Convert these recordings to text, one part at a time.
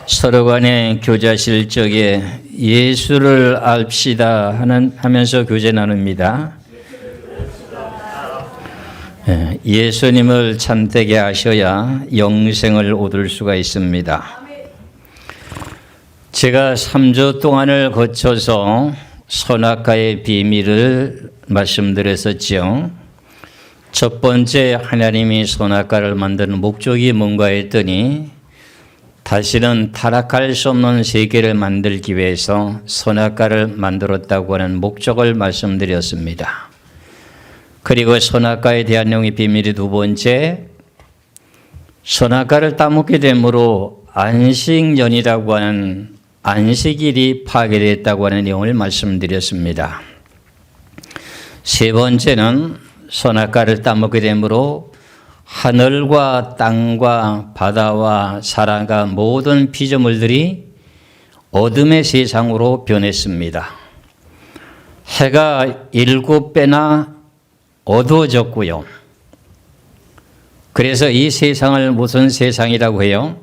서로 간에 교제하실 적에 예수를 압시다 하면서 교제 나눕니다. 예수님을 참되게 하셔야 영생을 얻을 수가 있습니다. 제가 3주 동안을 거쳐서 선악과의 비밀을 말씀드렸었죠. 첫 번째, 하나님이 선악과를 만드는 목적이 뭔가 했더니 다시는 타락할 수 없는 세계를 만들기 위해서 선악과를 만들었다고 하는 목적을 말씀드렸습니다. 그리고 선악과에 대한 내용의 비밀이 두 번째, 선악과를 따먹게 되므로 안식년이라고 하는 안식일이 파괴됐다고 하는 내용을 말씀드렸습니다. 세 번째는 선악과를 따먹게 되므로 하늘과 땅과 바다와 사람과 모든 피조물들이 어둠의 세상으로 변했습니다. 해가 7배나 어두워졌고요. 그래서 이 세상을 무슨 세상이라고 해요?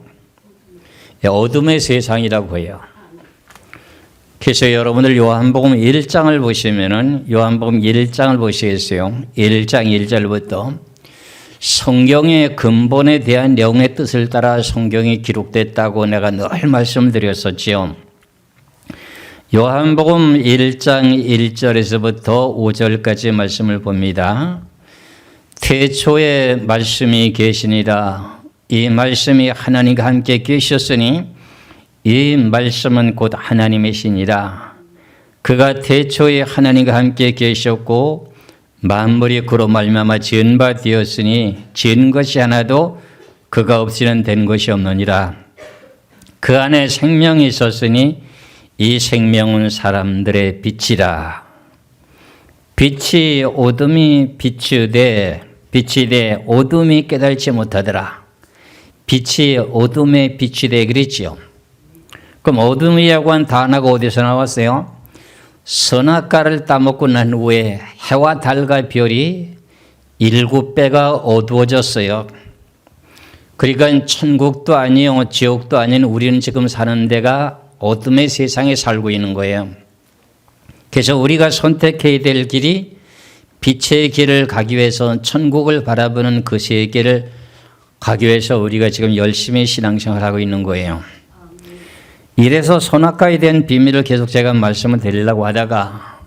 어둠의 세상이라고 해요. 그래서 여러분들 요한복음 1장을 보시면은 요한복음 1장을 보시겠어요? 1장 1절부터 성경의 근본에 대한 내용의 뜻을 따라 성경이 기록됐다고 내가 늘 말씀드렸었지요. 요한복음 1장 1절에서부터 5절까지 말씀을 봅니다. 태초에 말씀이 계시니라. 이 말씀이 하나님과 함께 계셨으니 이 말씀은 곧 하나님이시니라. 그가 태초에 하나님과 함께 계셨고 만물이 그로 말미암아 지은 바 되었으니 지은 것이 하나도 그가 없이는 된 것이 없느니라. 그 안에 생명이 있었으니 이 생명은 사람들의 빛이라. 빛이 어둠이 비추되 어둠이 깨달지 못하더라. 빛이 어둠에 비추되 그랬지요. 그럼 어둠이라고 한 단어가 어디서 나왔어요? 선악과를 따먹고 난 후에 해와 달과 별이 7배가 어두워졌어요. 그러니까 천국도 아니요 지옥도 아닌 우리는 지금 사는 데가 어둠의 세상에 살고 있는 거예요. 그래서 우리가 선택해야 될 길이 빛의 길을 가기 위해서 천국을 바라보는 그 세계를 가기 위해서 우리가 지금 열심히 신앙생활을 하고 있는 거예요. 이래서 선악과에 대한 비밀을 계속 제가 말씀을 드리려고 하다가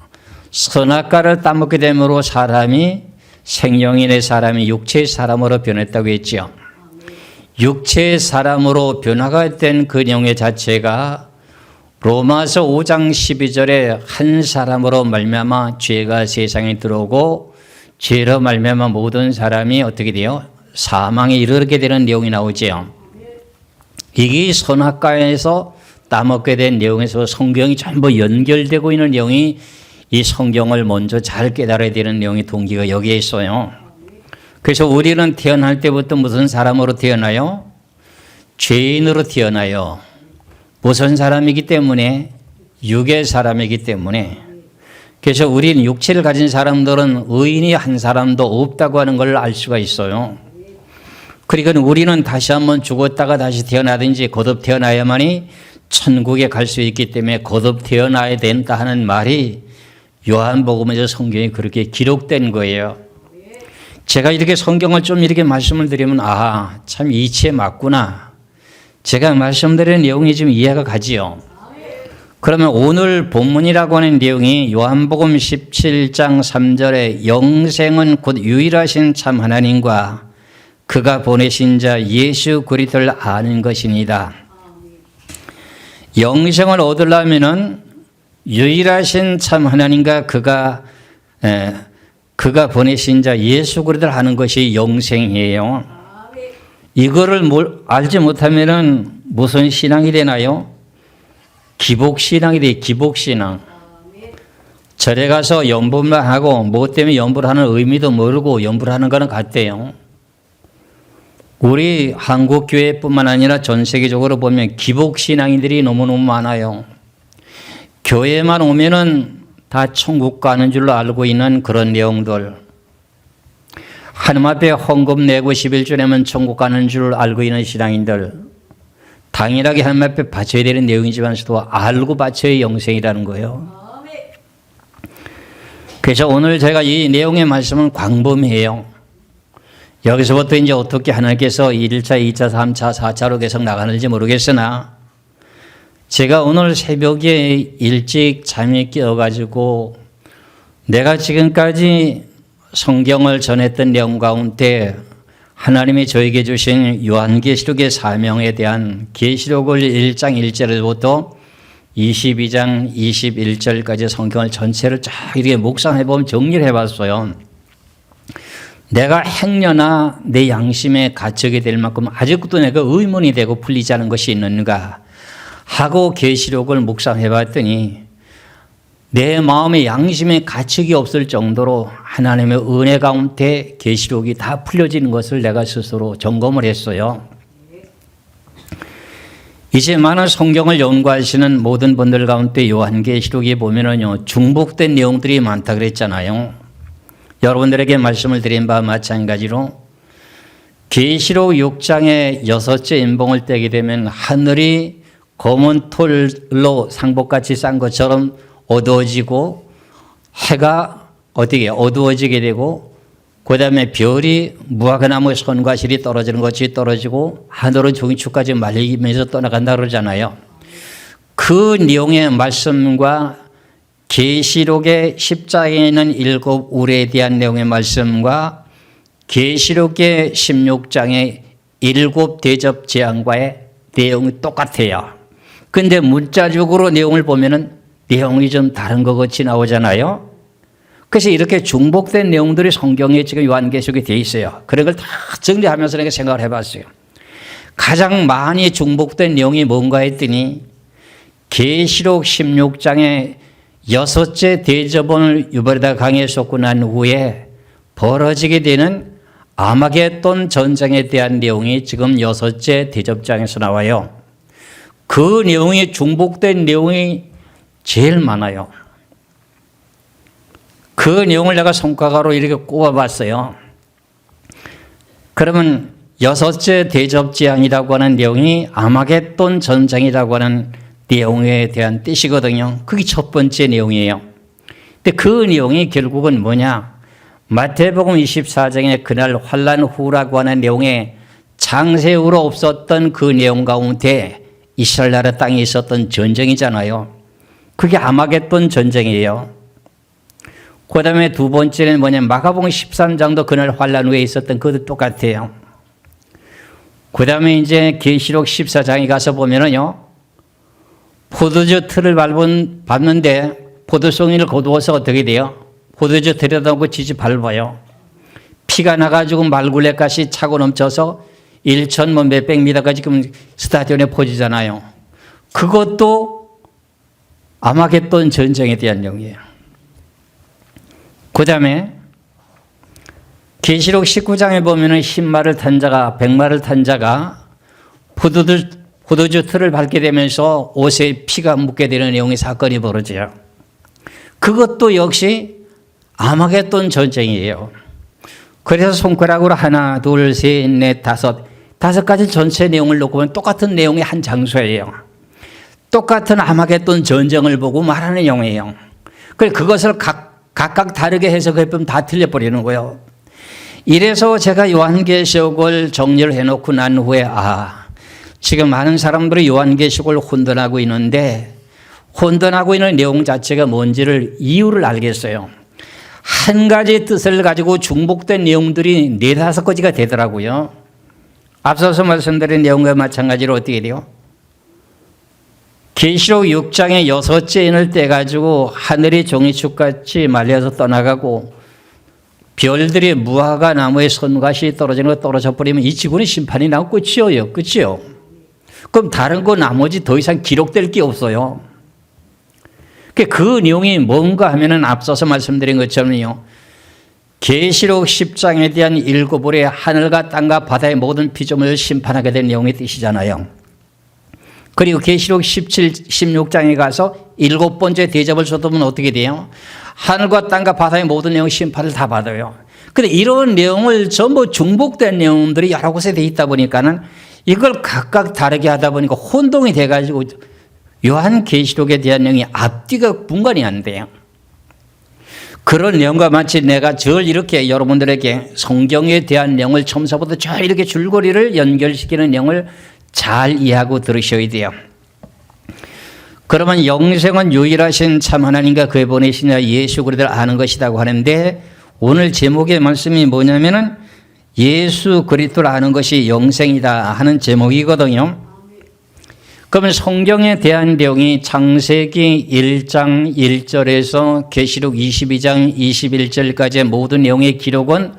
선악과를 따먹게 됨으로 사람이 생명인의 사람이 육체의 사람으로 변했다고 했죠. 육체의 사람으로 변화가 된 그 내용의 자체가 로마서 5장 12절에 한 사람으로 말미암아 죄가 세상에 들어오고 죄로 말미암아 모든 사람이 어떻게 돼요? 사망에 이르게 되는 내용이 나오죠. 이게 선악과에서 따먹게 된 내용에서 성경이 전부 연결되고 있는 내용이 이 성경을 먼저 잘 깨달아야 되는 내용의 동기가 여기에 있어요. 그래서 우리는 태어날 때부터 무슨 사람으로 태어나요? 죄인으로 태어나요. 무슨 사람이기 때문에? 육의 사람이기 때문에. 그래서 우리는 육체를 가진 사람들은 의인이 한 사람도 없다고 하는 걸 알 수가 있어요. 그러니까 우리는 다시 한번 죽었다가 다시 태어나든지 거듭 태어나야만이 천국에 갈 수 있기 때문에 거듭 태어나야 된다 하는 말이 요한복음에서 성경이 그렇게 기록된 거예요. 제가 이렇게 성경을 좀 이렇게 말씀을 드리면 참 이치에 맞구나. 제가 말씀드리는 내용이 좀 이해가 가지요. 그러면 오늘 본문이라고 하는 내용이 요한복음 17장 3절에 영생은 곧 유일하신 참 하나님과 그가 보내신 자 예수 그리스도를 아는 것이니다. 영생을 얻으려면은 유일하신 참 하나님과 그가 보내신 자 예수 그리스도를 아는 것이 영생이에요. 이거를 알지 못하면은 무슨 신앙이 되나요? 기복신앙이 돼. 기복신앙. 절에 가서 연불만 하고 뭐 때문에 연불하는 의미도 모르고 연불하는 거는 같대요. 우리 한국교회뿐만 아니라 전 세계적으로 보면 기복신앙인들이 너무너무 많아요. 교회만 오면은 다 천국 가는 줄로 알고 있는 그런 내용들. 하나님 앞에 헌금 내고 11조 내면 천국 가는 줄 알고 있는 신앙인들. 당연하게 하나님 앞에 바쳐야 되는 내용이지만서도 알고 바쳐야 영생이라는 거예요. 그래서 오늘 제가 이 내용의 말씀은 광범위해요. 여기서부터 이제 어떻게 하나님께서 1차, 2차, 3차, 4차로 계속 나가는지 모르겠으나 제가 오늘 새벽에 일찍 잠이 깨어가지고 내가 지금까지 성경을 전했던 내용 가운데 하나님이 저에게 주신 요한계시록의 사명에 대한 계시록을 1장 1절부터 22장 21절까지 성경을 전체를 쫙 이렇게 묵상해보면 정리를 해봤어요. 내가 행여나 내 양심에 갇히게 될 만큼 아직도 내가 의문이 되고 풀리지 않은 것이 있는가 하고 계시록을 묵상해봤더니 내 마음의 양심에 가책이 없을 정도로 하나님의 은혜 가운데 계시록이 다 풀려지는 것을 내가 스스로 점검을 했어요. 이제 많은 성경을 연구하시는 모든 분들 가운데 요한계시록에 보면은요, 중복된 내용들이 많다 그랬잖아요. 여러분들에게 말씀을 드린 바와 마찬가지로 계시록 6장의 6째 인봉을 떼게 되면 하늘이 검은 톨로 상복같이 싼 것처럼 어두워지고 해가 어떻게 어두워지게 되고 그 다음에 별이 무화과나무 선과 실이 떨어지는 것이 떨어지고 하늘은 종이축까지 말리면서 떠나간다 그러잖아요. 그 내용의 말씀과 계시록의 10장에 있는 7 우레에 대한 내용의 말씀과 계시록의 16장의 7 대접 재앙과의 내용이 똑같아요. 그런데 문자적으로 내용을 보면은 내용이 좀 다른 것 같이 나오잖아요. 그래서 이렇게 중복된 내용들이 성경에 지금 요한계시록에 되어 있어요. 그런 걸 다 정리하면서 내가 생각을 해봤어요. 가장 많이 중복된 내용이 뭔가 했더니 계시록 16장의 6째 대접원을 유발에다 강에 쏟고 난 후에 벌어지게 되는 아마겟돈 전쟁에 대한 내용이 지금 6째 대접장에서 나와요. 그 내용이 중복된 내용이 제일 많아요. 그 내용을 내가 손가락으로 이렇게 꼽아봤어요. 그러면 6째 대접재앙이라고 하는 내용이 아마겟돈 전쟁이라고 하는 내용에 대한 뜻이거든요. 그게 첫 번째 내용이에요. 근데 그 내용이 결국은 뭐냐? 마태복음 24장에 그날 환란 후라고 하는 내용에 장세후로 없었던 그 내용 가운데 이스라엘 나라 땅에 있었던 전쟁이잖아요. 그게 아마겟돈 전쟁이에요. 그 다음에 두 번째는 뭐냐면 마가복음 13장도 그날 환란 후에 있었던 그것도 똑같아요. 그 다음에 이제 계시록 14장에 가서 보면은요, 포도주 틀을 밟는데 포도송이를 거두어서 어떻게 돼요? 포도주 들여다보고 지지 밟아요. 피가 나가지고 말굴레까지 차고 넘쳐서 1천 몇백 미터까지 지금 스타디온에 퍼지잖아요. 그것도 아마겟돈 전쟁에 대한 내용이에요. 그 다음에 계시록 19장에 보면은 흰말을 탄 자가 백말을 탄 자가 포도주 틀을 밟게 되면서 옷에 피가 묻게 되는 내용의 사건이 벌어져요. 그것도 역시 아마겟돈 전쟁이에요. 그래서 손가락으로 하나, 둘, 셋, 넷, 다섯 가지 전체 내용을 놓고 보면 똑같은 내용의 한 장소예요. 똑같은 아마겟돈 전쟁을 보고 말하는 내용이에요. 그것을 각각 다르게 해석해보면 다 틀려버리는 거예요. 이래서 제가 요한계시록을 정리를 해놓고 난 후에 지금 많은 사람들이 요한계시록을 혼돈하고 있는데 혼돈하고 있는 내용 자체가 뭔지를 이유를 알겠어요. 한 가지 뜻을 가지고 중복된 내용들이 4, 5가지가 되더라고요. 앞서서 말씀드린 내용과 마찬가지로 어떻게 돼요? 계시록 6장의 6째 인을 떼가지고 하늘이 종이축같이 말려서 떠나가고 별들이 무화과 나무에 선과시 떨어지는 거 떨어져 버리면 이 지구는 심판이 나고 끝이에요. 끝이요. 그럼 다른 거 나머지 더 이상 기록될 게 없어요. 그 내용이 뭔가 하면은 앞서서 말씀드린 것처럼요. 계시록 10장에 대한 7월에 하늘과 땅과 바다의 모든 피조물을 심판하게 된 내용의 뜻이잖아요. 그리고 계시록 17, 16장에 가서 7번째 대접을 쏟으면 어떻게 돼요? 하늘과 땅과 바다의 모든 내용 심판을 다 받아요. 근데 이런 내용을 전부 중복된 내용들이 여러 곳에 돼 있다 보니까는 이걸 각각 다르게 하다 보니까 혼동이 돼가지고 요한계시록에 대한 내용이 앞뒤가 분간이 안 돼요. 그런 내용과 마치 내가 절 이렇게 여러분들에게 성경에 대한 내용을 처음서부터 저 이렇게 줄거리를 연결시키는 내용을 잘 이해하고 들으셔야 돼요. 그러면 영생은 유일하신 참 하나님과 그의 보내신 예수 그리스도를 아는 것이라고 하는데, 오늘 제목의 말씀이 뭐냐면은 예수 그리스도를 아는 것이 영생이다 하는 제목이거든요. 그러면 성경에 대한 내용이 창세기 1장 1절에서 계시록 22장 21절까지의 모든 내용의 기록은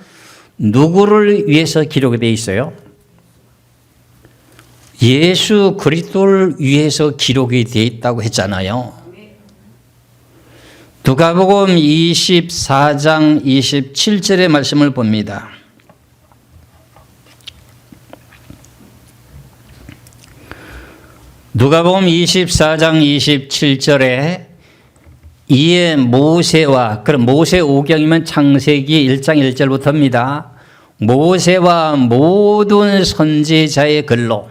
누구를 위해서 기록이 되어 있어요? 예수 그리스도를 위해서 기록이 되어 있다고 했잖아요. 누가복음 24장 27절의 말씀을 봅니다. 누가복음 24장 27절에 이에 모세와, 그럼 모세 오경이면 창세기 1장 1절부터입니다. 모세와 모든 선지자의 글로,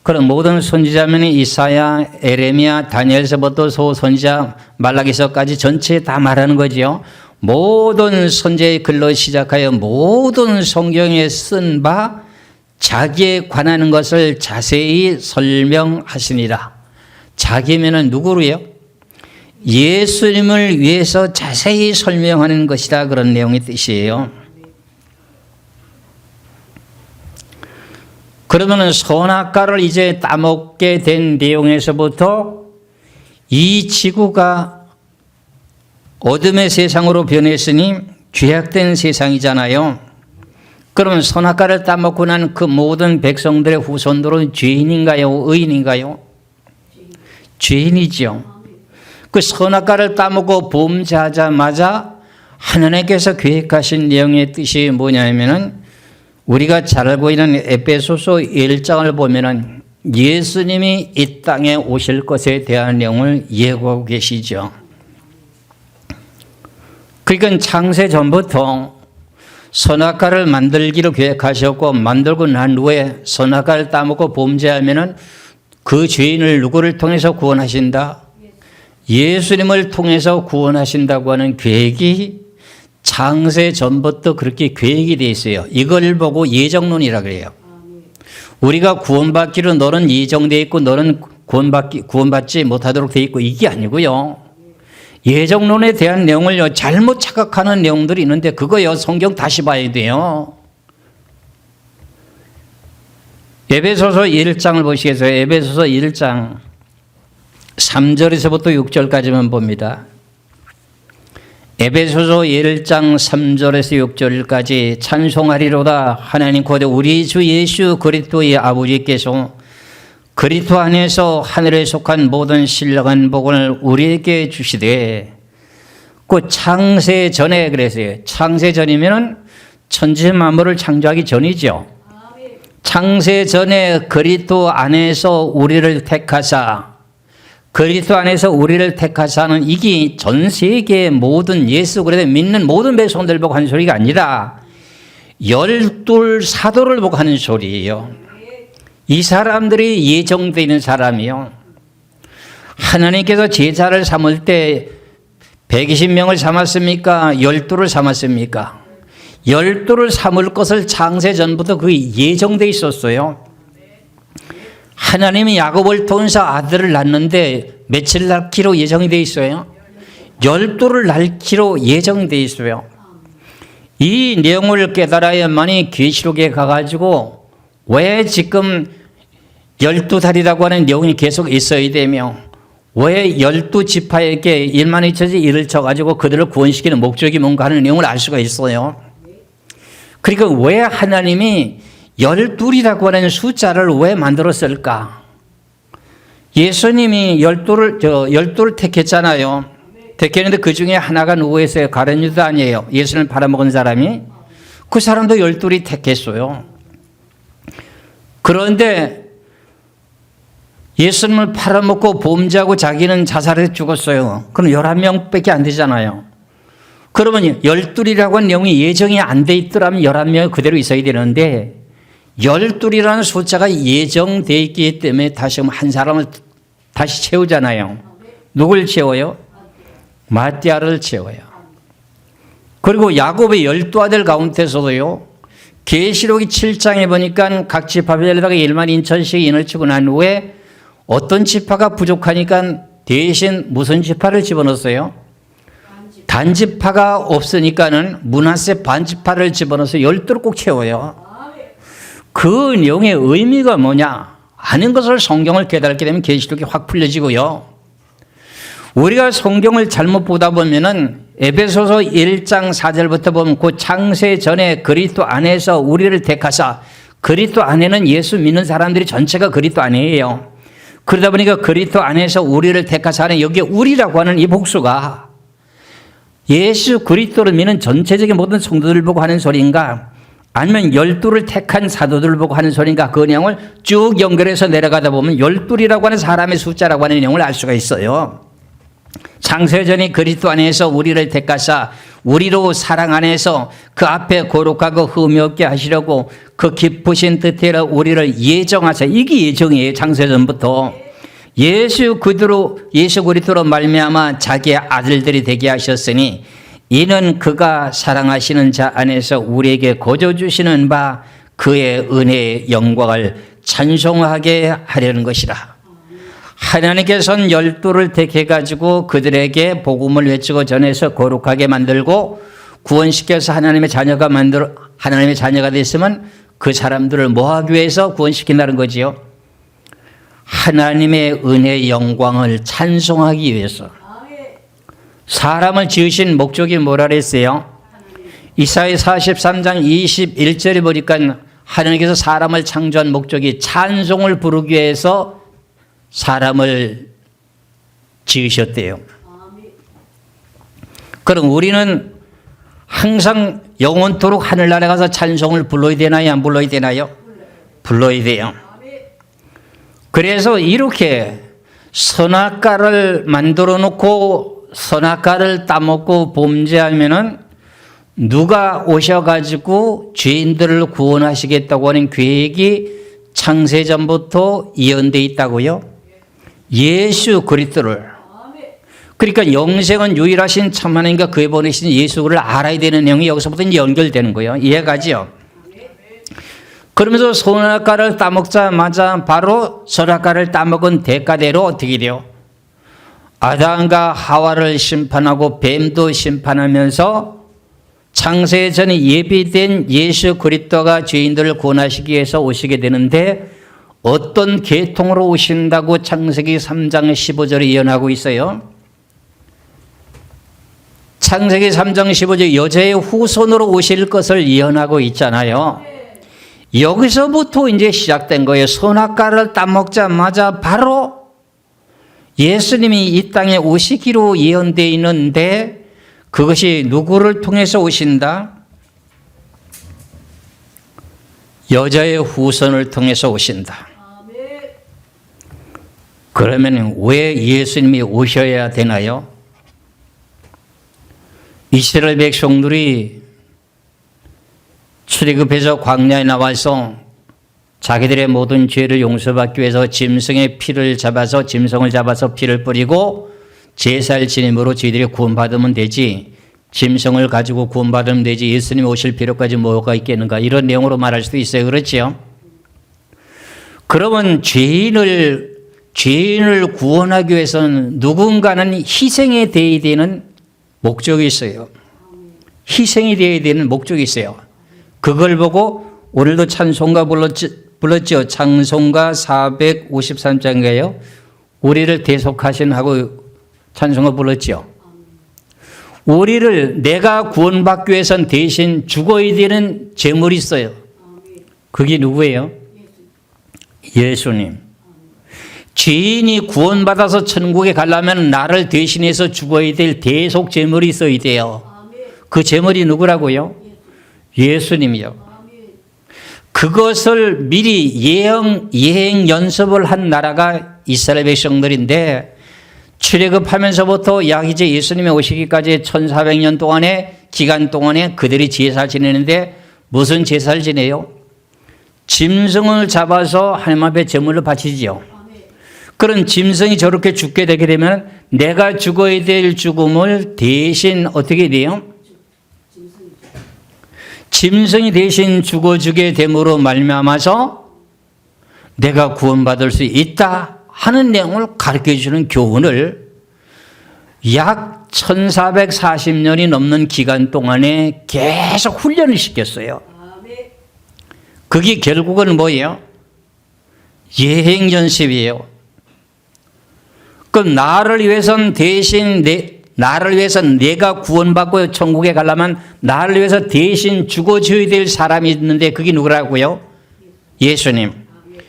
그럼 모든 선지자면 이사야, 에레미야, 다니엘서부터 소선지자, 말라기서까지 전체 다 말하는 거죠. 모든 선지자의 글로 시작하여 모든 성경에 쓴 바 자기에 관하는 것을 자세히 설명하시니라. 자기면은 누구로요? 예수님을 위해서 자세히 설명하는 것이다, 그런 내용의 뜻이에요. 그러면은 선악과를 이제 따먹게 된 내용에서부터 이 지구가 어둠의 세상으로 변했으니 죄악된 세상이잖아요. 그러면 선악과를 따먹고 난 그 모든 백성들의 후손들은 죄인인가요? 의인인가요? 죄인이죠. 그 선악과를 따먹고 범죄하자마자 하나님께서 계획하신 내용의 뜻이 뭐냐면은, 우리가 잘 알고 있는 에베소서 1장을 보면은 예수님이 이 땅에 오실 것에 대한 내용을 예고하고 계시죠. 그러니까 창세 전부터 선악과를 만들기로 계획하셨고, 만들고 난 후에 선악과를 따먹고 범죄하면은 그 죄인을 누구를 통해서 구원하신다? 예수님을 통해서 구원하신다고 하는 계획이 창세 전부터 그렇게 계획이 되어 있어요. 이걸 보고 예정론이라고 해요. 우리가 구원받기로 너는 예정되어 있고 너는 구원받지 못하도록 되어 있고, 이게 아니고요. 예정론에 대한 내용을 잘못 착각하는 내용들이 있는데 그거요, 성경 다시 봐야 돼요. 에베소서 1장을 보시겠어요? 에베소서 1장 3절에서부터 6절까지만 봅니다. 에베소서 1장 3절에서 6절까지 찬송하리로다 하나님 곧 우리 주 예수 그리스도의 아버지께서 그리스도 안에서 하늘에 속한 모든 신령한 복을 우리에게 주시되, 그 창세 전에 그랬어요. 창세 전이면은 천지 만물을 창조하기 전이죠. 창세 전에 그리스도 안에서 우리를 택하사, 그리스도 안에서 우리를 택하사는 이게 전 세계의 모든 예수 그리스도 믿는 모든 백성들 보고 하는 소리가 아니라 12 사도를 보고 하는 소리예요. 이 사람들이 예정되어 있는 사람이요. 하나님께서 제자를 삼을 때 120명을 삼았습니까? 12를 삼았습니까? 12를 삼을 것을 창세 전부터 그 예정되어 있었어요. 하나님이 야곱을 통해서 아들을 낳는데 며칠 낳기로 예정이 되어 있어요? 12를 낳기로 예정되어 있어요. 이 내용을 깨달아야만이 계시록에 가가지고 왜 지금 12달이라고 하는 내용이 계속 있어야 되며, 왜 12지파에게 1만 2천지 일을 쳐가지고 그들을 구원시키는 목적이 뭔가 하는 내용을 알 수가 있어요. 그러니까 왜 하나님이 12이라고 하는 숫자를 왜 만들었을까? 예수님이 12를 택했잖아요. 택했는데 그 중에 하나가 누구였어요? 가룟 유다 아니에요. 예수님을 팔아먹은 사람이. 그 사람도 12이 택했어요. 그런데 예수님을 팔아먹고 범죄하고 자기는 자살해서 죽었어요. 그럼 11명밖에 안 되잖아요. 그러면 12이라고 하는 내용이 예정이 안 돼 있더라면 11명이 그대로 있어야 되는데 12이라는 숫자가 예정되어 있기 때문에 다시 한 사람을 다시 채우잖아요. 누굴 채워요? 마띠아를 채워요. 그리고 야곱의 12아들 가운데서도요, 계시록이 7장에 보니까 각 지파별에다가 1만 인천씩 인을 치고 난 후에 어떤 지파가 부족하니까 대신 무슨 지파를 집어넣었어요? 단지파가 없으니까는 므낫세 반지파를 집어넣어서 12를 꼭 채워요. 그 내용의 의미가 뭐냐? 아는 것을 성경을 깨닫게 되면 계시록이 확 풀려지고요. 우리가 성경을 잘못 보다 보면은 에베소서 1장 4절부터 보면 그 창세 전에 그리스도 안에서 우리를 택하사, 그리스도 안에는 예수 믿는 사람들이 전체가 그리스도 안에예요. 그러다 보니까 그리스도 안에서 우리를 택하사 하는 여기에 우리라고 하는 이 복수가 예수 그리스도를 믿는 전체적인 모든 성도들 보고 하는 소리인가, 아니면 12를 택한 사도들을 보고 하는 소리인가, 그 내용을 쭉 연결해서 내려가다 보면 12이라고 하는 사람의 숫자라고 하는 내용을 알 수가 있어요. 창세전에 그리스도 안에서 우리를 택하사 우리로 사랑 안에서 그 앞에 거룩하고 흠이 없게 하시려고 그 기쁘신 뜻대로 우리를 예정하사, 이게 예정이에요. 창세전부터 예수 그리스도로 말미암아 자기의 아들들이 되게 하셨으니 이는 그가 사랑하시는 자 안에서 우리에게 거저 주시는 바 그의 은혜의 영광을 찬송하게 하려는 것이라. 하나님께서는 12를 택해가지고 그들에게 복음을 외치고 전해서 거룩하게 만들고 구원시켜서 하나님의 자녀가 됐으면 그 사람들을 뭐하기 위해서 구원시킨다는 거지요? 하나님의 은혜의 영광을 찬송하기 위해서. 사람을 지으신 목적이 뭐라 그랬어요? 이사야 43장 21절에 보니까 하나님께서 사람을 창조한 목적이 찬송을 부르기 위해서 사람을 지으셨대요. 그럼 우리는 항상 영원토록 하늘나라에 가서 찬송을 불러야 되나요? 안 불러야 되나요? 불러야 돼요. 그래서 이렇게 선악과를 만들어 놓고 선악과를 따먹고 범죄하면은 누가 오셔가지고 죄인들을 구원하시겠다고 하는 계획이 창세전부터 예언되어 있다고요? 예수 그리스도를. 그러니까 영생은 유일하신 참 하나님과 그에 보내신 예수를 알아야 되는 내용이 여기서부터 연결되는 거예요. 이해가지요? 그러면서 선악과를 따먹자마자 바로 선악과를 따먹은 대가대로 어떻게 돼요? 아담과 하와를 심판하고 뱀도 심판하면서 창세전에 예비된 예수 그리스도가 죄인들을 구원하시기 위해서 오시게 되는데 어떤 계통으로 오신다고 창세기 3장 15절에 예언하고 있어요. 창세기 3장 15절 여자의 후손으로 오실 것을 예언하고 있잖아요. 여기서부터 이제 시작된 거예요. 선악과를 따먹자마자 바로 예수님이 이 땅에 오시기로 예언되어 있는데 그것이 누구를 통해서 오신다? 여자의 후손을 통해서 오신다. 그러면 왜 예수님이 오셔야 되나요? 이스라엘 백성들이 출애굽해서 광야에 나와서 자기들의 모든 죄를 용서받기 위해서 짐승의 피를 잡아서 짐승을 잡아서 피를 뿌리고 제사를 지냄으로 저희들이 구원받으면 되지, 짐승을 가지고 구원받으면 되지 예수님이 오실 필요까지 뭐가 있겠는가, 이런 내용으로 말할 수도 있어요. 그렇죠? 그러면 죄인을 구원하기 위해서는 누군가는 희생이 되어야 되는 목적이 있어요. 희생이 되어야 되는 목적이 있어요. 그걸 보고 오늘도 찬송가 불렀죠. 찬송가 453장인가요? 우리를 대속하신 하고 찬송가 불렀죠. 우리를 내가 구원받기 위해서는 대신 죽어야 되는 제물이 있어요. 그게 누구예요? 예수님. 죄인이 구원받아서 천국에 가려면 나를 대신해서 죽어야 될 대속 제물이 있어야 돼요. 그 제물이 누구라고요? 예수님이요. 그것을 미리 예행 연습을 한 나라가 이스라엘 백성들인데 출애굽하면서부터 약 이제 예수님이 오시기까지 1400년 동안의 기간 동안에 그들이 제사를 지내는데 무슨 제사를 지내요? 짐승을 잡아서 하나님 앞에 제물로 바치지요. 그런 짐승이 저렇게 죽게 되게 되면 내가 죽어야 될 죽음을 대신 어떻게 돼요? 짐승이 대신 죽어주게 됨으로 말미암아서 내가 구원받을 수 있다 하는 내용을 가르쳐주는 교훈을 약 1440년이 넘는 기간 동안에 계속 훈련을 시켰어요. 그게 결국은 뭐예요? 예행 연습이에요. 그럼 나를 위해서는 대신 나를 위해서 내가 구원받고 천국에 가려면 나를 위해서 대신 죽어줘야 될 사람이 있는데 그게 누구라고요? 예수님.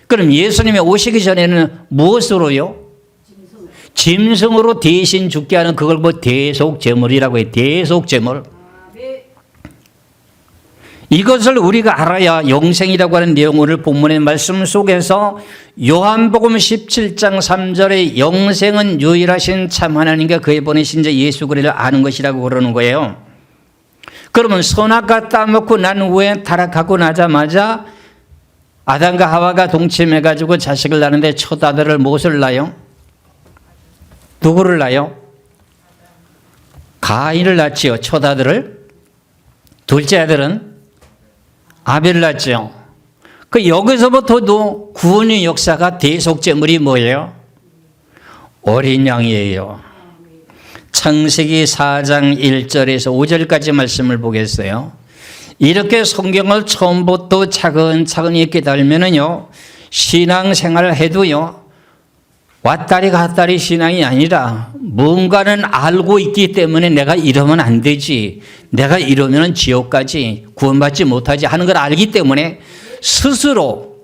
그럼 예수님이 오시기 전에는 무엇으로요? 짐승으로 대신 죽게 하는 그걸 뭐 대속제물이라고 해요. 대속제물. 이것을 우리가 알아야 영생이라고 하는 내용 오늘 본문의 말씀 속에서 요한복음 17장 3절에 영생은 유일하신 참 하나님과 그의 보내신 자 예수 그리스도를 아는 것이라고 그러는 거예요. 그러면 선악과 따먹고 난 후에 타락하고 나자마자 아담과 하와가 동침해가지고 자식을 낳는데 첫 아들을 무엇을 낳아요? 누구를 낳아요? 가인을 낳지요. 첫 아들을. 둘째 아들은 아벨을 낳죠. 그 여기서부터도 구원의 역사가 대속제물이 뭐예요? 어린 양이에요. 창세기 4장 1절에서 5절까지 말씀을 보겠어요. 이렇게 성경을 처음부터 차근차근히 깨달으면요, 신앙생활을 해도요, 왔다리 갔다리 신앙이 아니라 뭔가는 알고 있기 때문에 내가 이러면 안 되지, 내가 이러면 지옥까지 구원받지 못하지 하는 걸 알기 때문에 스스로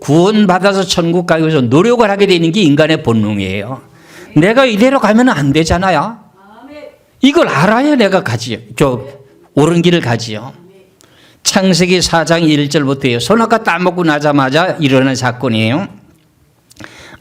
구원받아서 천국 가기 위해서 노력을 하게 되는 게 인간의 본능이에요. 내가 이대로 가면 안 되잖아요. 이걸 알아야 내가 옳은 길을 가지요. 창세기 4장 1절부터예요. 선악과 따먹고 나자마자 일어난 사건이에요.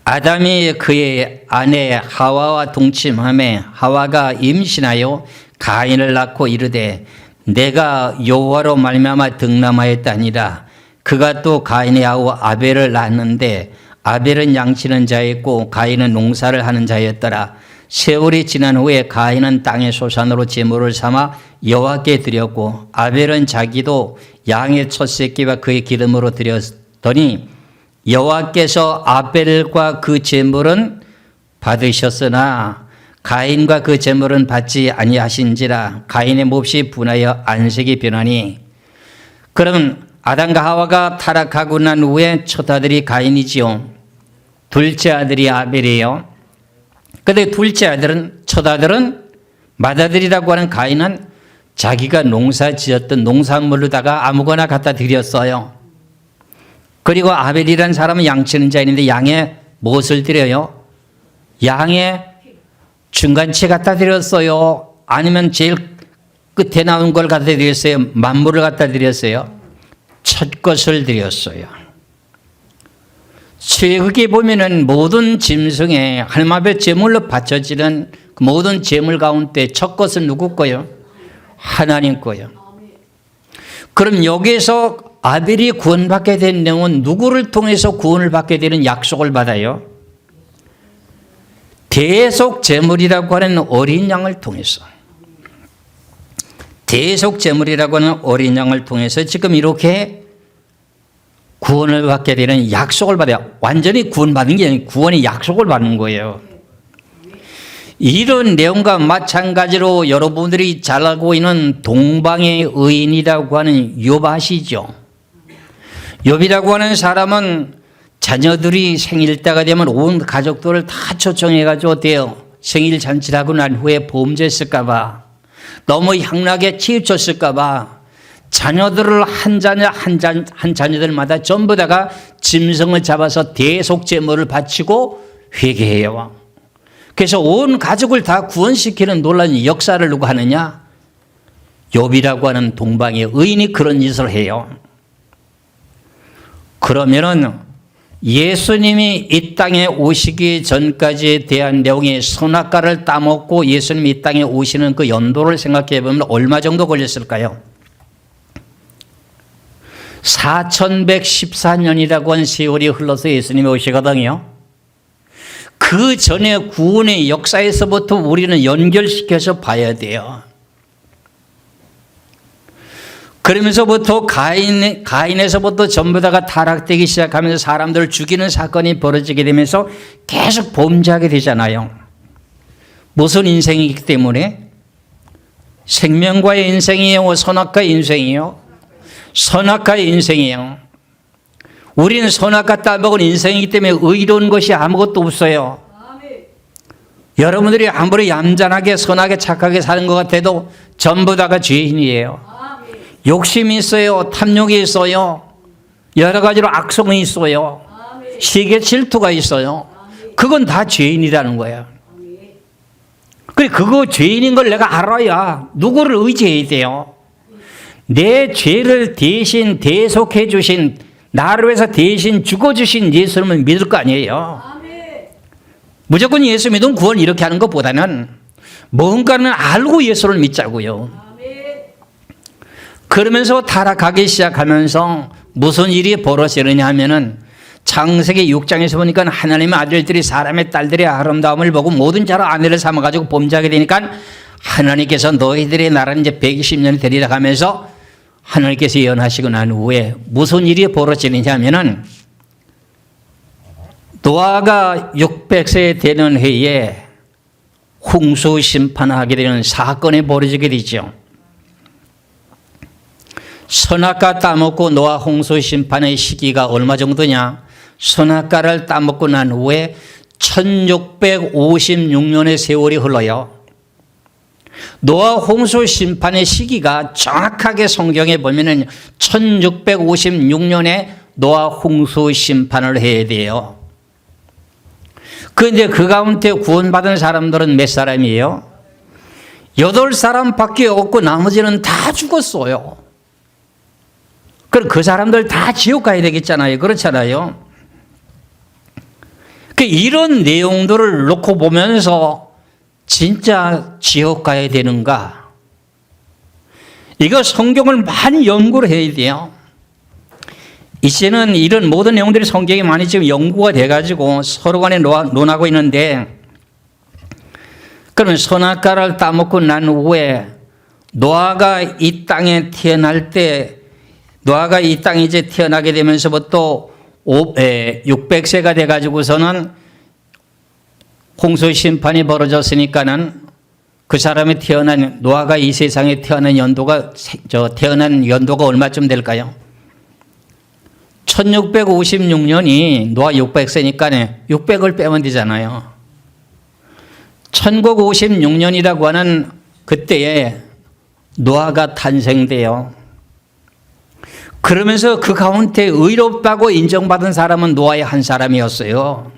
아담이 그의 아내 하와와 동침하매 하와가 임신하여 가인을 낳고 이르되 내가 여호와로 말미암아 득남하였다니라. 그가 또 가인의 아우 아벨을 낳았는데 아벨은 양치는 자였고 가인은 농사를 하는 자였더라. 세월이 지난 후에 가인은 땅의 소산으로 제물을 삼아 여호와께 드렸고 아벨은 자기도 양의 첫 새끼와 그의 기름으로 드렸더니 여호와께서 아벨과 그 제물은 받으셨으나 가인과 그 제물은 받지 아니하신지라. 가인의 몹시 분하여 안색이 변하니. 그럼 아담과 하와가 타락하고 난 후에 첫 아들이 가인이지요. 둘째 아들이 아벨이에요. 그런데 둘째 아들은, 첫 아들은 맏아들이라고 하는 가인은 자기가 농사 지었던 농산물로다가 아무거나 갖다 드렸어요. 그리고 아벨이라는 사람은 양치는 자인데 양에 무엇을 드려요? 양의 중간치 갖다 드렸어요? 아니면 제일 끝에 나온 걸 갖다 드렸어요? 만물을 갖다 드렸어요? 첫 것을 드렸어요. 출애굽기 보면은 모든 짐승에 하나님 앞에 제물로 바쳐지는 모든 제물 가운데 첫 것은 누구 거요? 하나님 거요. 그럼 여기에서 아벨이 구원받게 된 내용은 누구를 통해서 구원을 받게 되는 약속을 받아요? 대속 제물이라고 하는 어린 양을 통해서. 대속 제물이라고 하는 어린 양을 통해서 지금 이렇게 구원을 받게 되는 약속을 받아요. 완전히 구원받은 게 아니고 구원의 약속을 받는 거예요. 이런 내용과 마찬가지로 여러분들이 잘 알고 있는 동방의 의인이라고 하는 욥 아시죠? 욥이라고 하는 사람은 자녀들이 생일 때가 되면 온 가족들을 다 초청해가지고 생일 잔치를 하고 난 후에 범죄했을까 봐, 너무 향락에 치우쳤을까 봐 자녀들을 한 자녀들마다 전부 다가 짐승을 잡아서 대속제물을 바치고 회개해요. 그래서 온 가족을 다 구원시키는 놀라운 역사를 누가 하느냐? 욥이라고 하는 동방의 의인이 그런 짓을 해요. 그러면은 예수님이 이 땅에 오시기 전까지에 대한 내용의 선악과를 따먹고 예수님이 이 땅에 오시는 그 연도를 생각해 보면 얼마 정도 걸렸을까요? 4114년이라고 한 세월이 흘러서 예수님이 오시거든요. 그 전에 구원의 역사에서부터 우리는 연결시켜서 봐야 돼요. 그러면서부터 가인에서부터 전부 다가 타락되기 시작하면서 사람들을 죽이는 사건이 벌어지게 되면서 계속 범죄하게 되잖아요. 무슨 인생이기 때문에? 생명과의 인생이에요? 선악과의 인생이에요? 선악과의 인생이에요. 우리는 선악과 따먹은 인생이기 때문에 의로운 것이 아무것도 없어요. 여러분들이 아무리 얌전하게 선하게 착하게 사는 것 같아도 전부 다가 죄인이에요. 욕심이 있어요. 탐욕이 있어요. 여러 가지로 악성이 있어요. 시기 질투가 있어요. 그건 다 죄인이라는 거예요. 그래, 그거 죄인인 걸 내가 알아야 누구를 의지해야 돼요. 내 죄를 대신 대속해 주신, 나를 위해서 대신 죽어주신 예수님을 믿을 거 아니에요. 무조건 예수 믿으면 구원 이렇게 하는 것보다는 뭔가는 알고 예수를 믿자고요. 그러면서 타락하기 시작하면서 무슨 일이 벌어지느냐 하면은 창세기 6장에서 보니까 하나님의 아들들이 사람의 딸들의 아름다움을 보고 모든 자로 아내를 삼아가지고 범죄하게 되니까 하나님께서 너희들의 나라는 이제 120년이 되리라 하면서 하나님께서 예언하시고 난 후에 무슨 일이 벌어지느냐 하면은 노아가 600세 되는 해에 홍수 심판하게 되는 사건이 벌어지게 되죠. 선악과 따먹고 노아 홍수 심판의 시기가 얼마 정도냐? 선악과를 따먹고 난 후에 1656년의 세월이 흘러요. 노아 홍수 심판의 시기가 정확하게 성경에 보면은 1656년에 노아 홍수 심판을 해야 돼요. 그런데 그 가운데 구원받은 사람들은 몇 사람이에요? 8사람밖에 없고 나머지는 다 죽었어요. 그럼 그 사람들 다 지옥 가야 되겠잖아요. 그렇잖아요. 이런 내용들을 놓고 보면서 진짜 지옥 가야 되는가? 이거 성경을 많이 연구를 해야 돼요. 이제는 이런 모든 내용들이 성경에 많이 지금 연구가 돼가지고 서로 간에 논하고 있는데, 그러면 선악과를 따먹고 난 후에 노아가 이 땅에 태어날 때, 노아가 이 땅에 이제 태어나게 되면서부터 600세가 돼가지고서는 홍수 심판이 벌어졌으니까는 그 사람이 태어난, 노아가 이 세상에 태어난 연도가 얼마쯤 될까요? 1656년이 노아 600세니까 600을 빼면 되잖아요. 1956년이라고 하는 그때에 노아가 탄생돼요. 그러면서 그 가운데 의롭다고 인정받은 사람은 노아의 한 사람이었어요.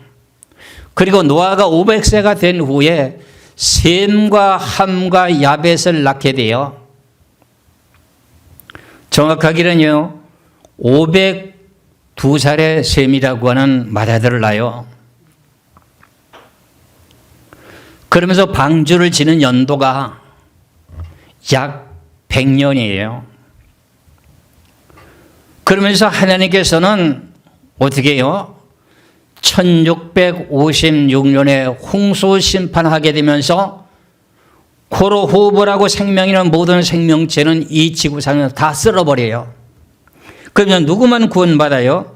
그리고 노아가 500세가 된 후에 셈과 함과 야벳을 낳게 돼요. 정확하기는요, 502살의 셈이라고 하는 맏아들을 낳아요. 그러면서 방주를 지는 연도가 약 100년이에요. 그러면서 하나님께서는 어떻게 해요? 1656년에 홍수 심판하게 되면서 코로 호흡을 하고 생명이나 모든 생명체는 이 지구상에서 다 쓸어버려요. 그러면 누구만 구원받아요?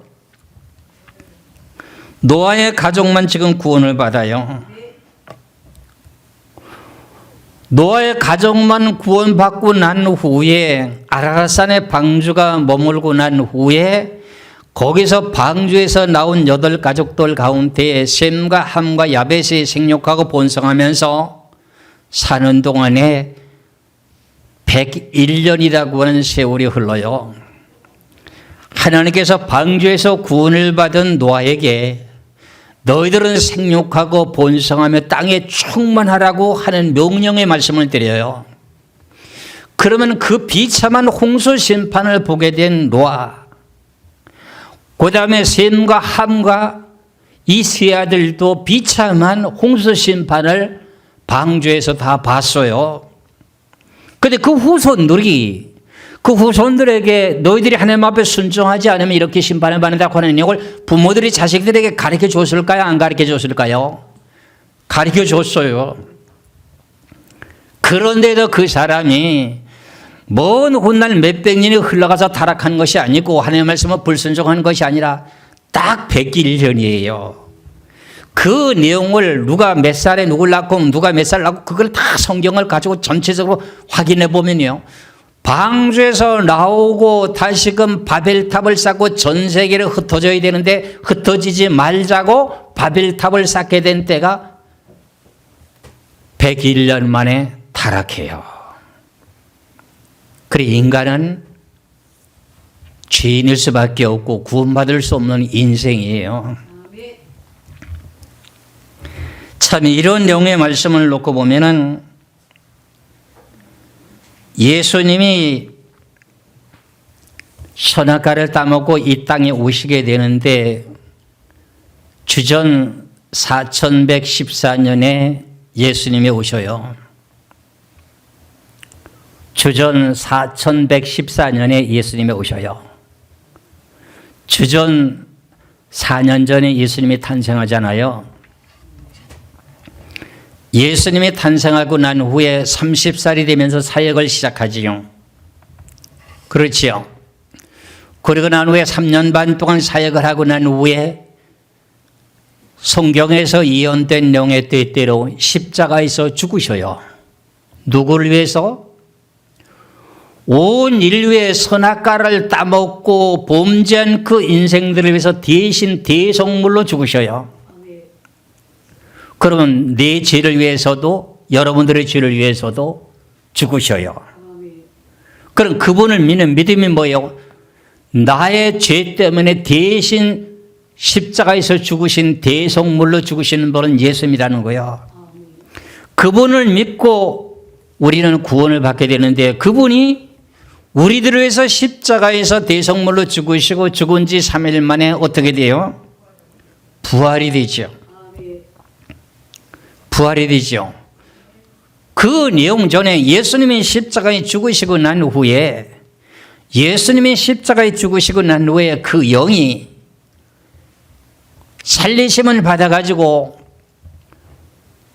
노아의 가족만 지금 구원을 받아요. 노아의 가족만 구원받고 난 후에 아라랏산에 방주가 머물고 난 후에 거기서 방주에서 나온 8가족들 가운데 셈과 함과 야벳이 생육하고 번성하면서 사는 동안에 101년이라고 하는 세월이 흘러요. 하나님께서 방주에서 구원을 받은 노아에게 너희들은 생육하고 번성하며 땅에 충만하라고 하는 명령의 말씀을 드려요. 그러면 그 비참한 홍수 심판을 보게 된 노아, 그 다음에 셈과 함과 이 세 아들도 비참한 홍수 심판을 방주에서 다 봤어요. 그런데 그 후손들이 그 후손들에게 너희들이 하나님 앞에 순종하지 않으면 이렇게 심판을 받는다고 하는 내용을 부모들이 자식들에게 가르쳐 줬을까요? 안 가르쳐 줬을까요? 가르쳐 줬어요. 그런데도 그 사람이 먼 훗날 몇백 년이 흘러가서 타락한 것이 아니고 하나님의 말씀을 불순종한 것이 아니라 딱 100일 전이에요. 그 내용을 누가 몇 살에 누굴 낳고 누가 몇 살 낳고 그걸 다 성경을 가지고 전체적으로 확인해 보면요. 방주에서 나오고 다시금 바벨탑을 쌓고 전 세계를 흩어져야 되는데 흩어지지 말자고 바벨탑을 쌓게 된 때가 101년 만에 타락해요. 그래 인간은 죄인일 수밖에 없고 구원받을 수 없는 인생이에요. 참 이런 내용의 말씀을 놓고 보면은 예수님이 선악과를 따먹고 이 땅에 오시게 되는데 주전 4114년에 예수님이 오셔요. 주전 4114년에 예수님이 오셔요. 주전 4년 전에 예수님이 탄생하잖아요. 예수님이 탄생하고 난 후에 30살이 되면서 사역을 시작하지요. 그렇지요. 그리고 난 후에 3년 반 동안 사역을 하고 난 후에 성경에서 예언된 내용의 뜻대로 십자가에서 죽으셔요. 누구를 위해서? 온 인류의 선악과를 따먹고 범죄한 그 인생들을 위해서 대신 대속물로 죽으셔요. 그러면 내 죄를 위해서도 여러분들의 죄를 위해서도 죽으셔요. 그럼 그분을 믿는 믿음이 뭐예요? 나의 죄 때문에 대신 십자가에서 죽으신 대속물로 죽으시는 분은 예수님이라는 거예요. 그분을 믿고 우리는 구원을 받게 되는데 그분이 우리들을 위해서 십자가에서 대속물로 죽으시고 죽은 지 3일 만에 어떻게 돼요? 부활이 되죠. 부활이 되죠. 그 내용 전에 예수님이 십자가에 죽으시고 난 후에 예수님이 십자가에 죽으시고 난 후에 그 영이 살리심을 받아가지고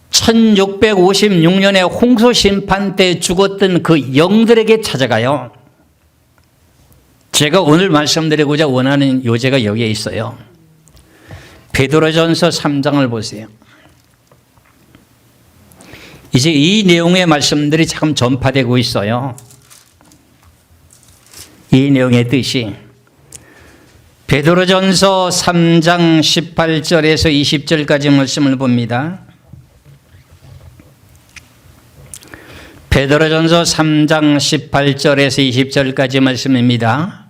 1656년에 홍수 심판 때 죽었던 그 영들에게 찾아가요. 제가 오늘 말씀드리고자 원하는 요제가 여기에 있어요. 베드로전서 3장을 보세요. 이제 이 내용의 말씀들이 참 전파되고 있어요. 이 내용의 뜻이 베드로전서 3장 18절에서 20절까지 말씀을 봅니다. 베드로전서 3장 18절에서 20절까지 말씀입니다.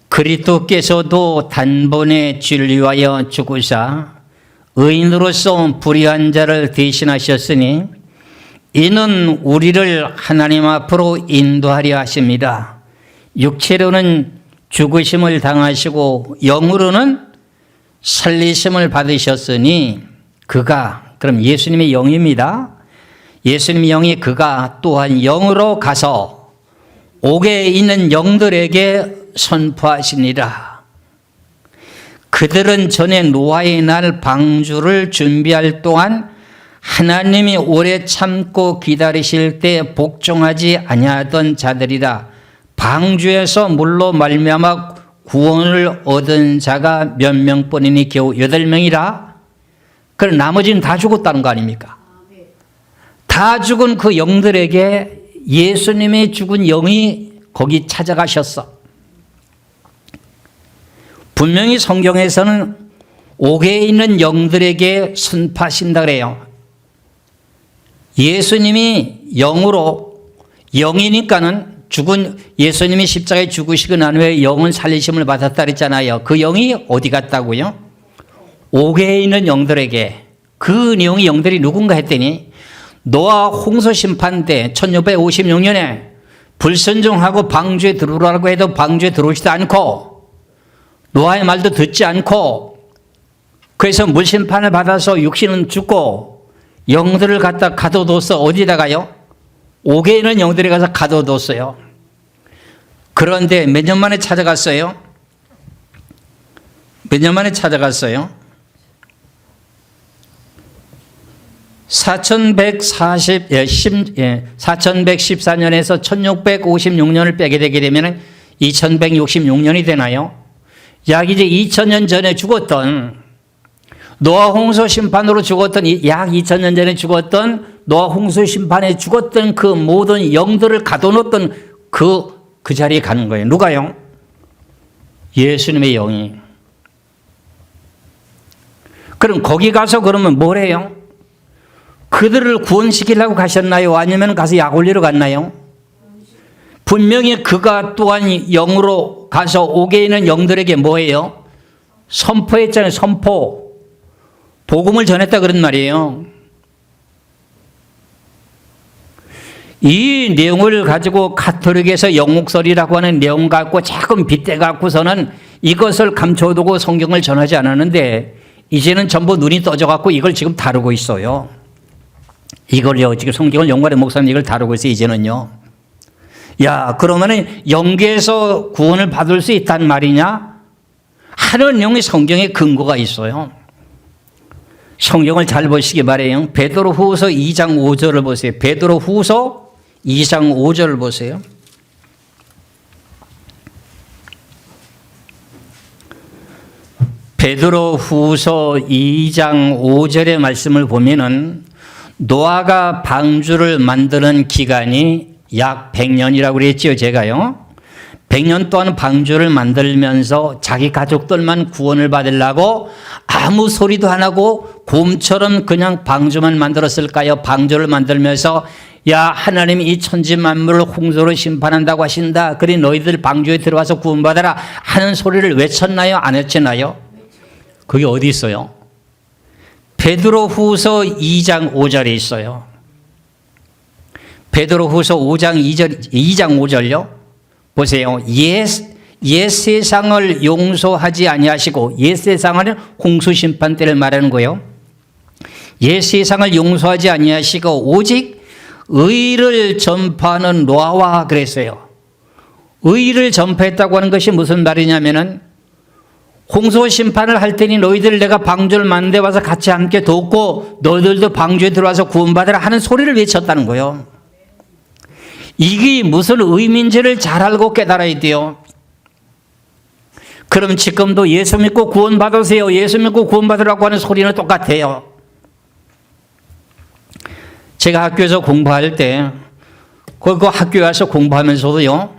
그리스도께서도 단번에 죄를 위하여 죽으사 의인으로서 불의한 자를 대신하셨으니 이는 우리를 하나님 앞으로 인도하려 하십니다. 육체로는 죽으심을 당하시고 영으로는 살리심을 받으셨으니 그가, 그럼 예수님의 영입니다. 예수님의 영이 그가 또한 영으로 가서 옥에 있는 영들에게 선포하시니라. 그들은 전에 노아의 날 방주를 준비할 동안 하나님이 오래 참고 기다리실 때 복종하지 아니하던 자들이라. 방주에서 물로 말미암아 구원을 얻은 자가 몇 명뿐이니 겨우 8명이라. 그럼 나머지는 다 죽었다는 거 아닙니까? 다 죽은 그 영들에게 예수님의 죽은 영이 거기 찾아가셨어. 분명히 성경에서는 옥에 있는 영들에게 선포하신다 그래요. 예수님이 영으로, 영이니까는 죽은 예수님이 십자가에 죽으시고 난 후에 영은 살리심을 받았다 그랬잖아요. 그 영이 어디 갔다고요? 옥에 있는 영들에게. 그 영들이 누군가 했더니 노아 홍수 심판 때 1656년에 불순종하고 방주에 들어오라고 해도 방주에 들어오지도 않고 노아의 말도 듣지 않고 그래서 물심판을 받아서 육신은 죽고 영들을 갖다 가둬뒀어. 어디다가요? 옥에 있는 영들이 가서 가둬뒀어요. 그런데 몇 년 만에 찾아갔어요? 몇 년 만에 찾아갔어요? 4114년에서 1656년을 빼게 되게 되면 2166년이 되나요? 약 이제 2000년 전에 죽었던 노아 홍수 심판으로 죽었던 약 2000년 전에 죽었던 노아 홍수 심판에 죽었던 그 모든 영들을 가둬놓았던 그 자리에 가는 거예요. 누가요? 예수님의 영이. 그럼 거기 가서 그러면 뭘 해요? 그들을 구원시키려고 가셨나요? 아니면 가서 약 올리러 갔나요? 분명히 그가 또한 영으로 가서 옥에 있는 영들에게 뭐예요? 선포했잖아요. 선포. 복음을 전했다 그런 말이에요. 이 내용을 가지고 가톨릭에서 영목설이라고 하는 내용 갖고 조금 빗대 갖고서는 이것을 감춰두고 성경을 전하지 않았는데 이제는 전부 눈이 떠져 갖고 이걸 지금 다루고 있어요. 이걸요, 지금 성경을 연구하는 목사님 이걸 다루고 있어요, 이제는요. 야, 그러면은 영계에서 구원을 받을 수 있단 말이냐? 하는 내용이 성경에 근거가 있어요. 성경을 잘 보시기 바래요. 베드로후서 2장 5절을 보세요. 베드로후서 2장 5절을 보세요. 베드로후서 2장 5절의 말씀을 보면은 노아가 방주를 만드는 기간이 약 100년이라고 그랬지요, 제가요. 100년 동안 방주를 만들면서 자기 가족들만 구원을 받으려고 아무 소리도 안 하고 곰처럼 그냥 방주만 만들었을까요? 방주를 만들면서 야, 하나님이 이 천지 만물을 홍수로 심판한다고 하신다. 그래 너희들 방주에 들어와서 구원받아라 하는 소리를 외쳤나요? 안 외쳤나요? 그게 어디 있어요? 베드로후서 2장 5절에 있어요. 베드로후서 2장 5절요. 보세요. 옛 세상을 용서하지 아니하시고, 옛 세상은 홍수 심판 때를 말하는 거예요. 옛 세상을 용서하지 아니하시고 오직 의를 전파하는 노아와 그랬어요. 의를 전파했다고 하는 것이 무슨 말이냐면은 홍수 심판을 할 테니 너희들 내가 방주를 만들어 와서 같이 함께 돕고 너희들도 방주에 들어와서 구원받으라 하는 소리를 외쳤다는 거예요. 이게 무슨 의미인지를 잘 알고 깨달아야 돼요. 그럼 지금도 예수 믿고 구원받으세요. 예수 믿고 구원받으라고 하는 소리는 똑같아요. 제가 학교에서 공부할 때 그 학교에 와서 공부하면서도요.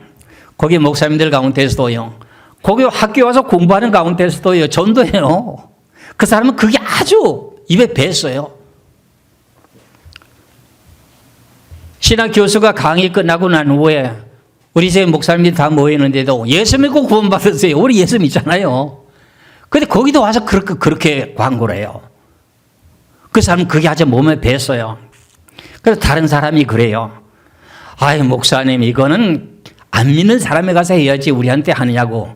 거기 목사님들 가운데서도요. 거기 학교에 와서 공부하는 가운데서도요. 전도해요. 그 사람은 그게 아주 입에 뱄어요. 신학 교수가 강의 끝나고 난 후에 우리 제 목사님들이 다 모이는데도 예수 믿고 구원받으세요. 우리 예수 믿잖아요. 근데 거기도 와서 그렇게 광고를 해요. 그 사람은 그게 아주 몸에 뱄어요. 그래서 다른 사람이 그래요. 아이, 목사님, 이거는 안 믿는 사람에 가서 해야지 우리한테 하느냐고.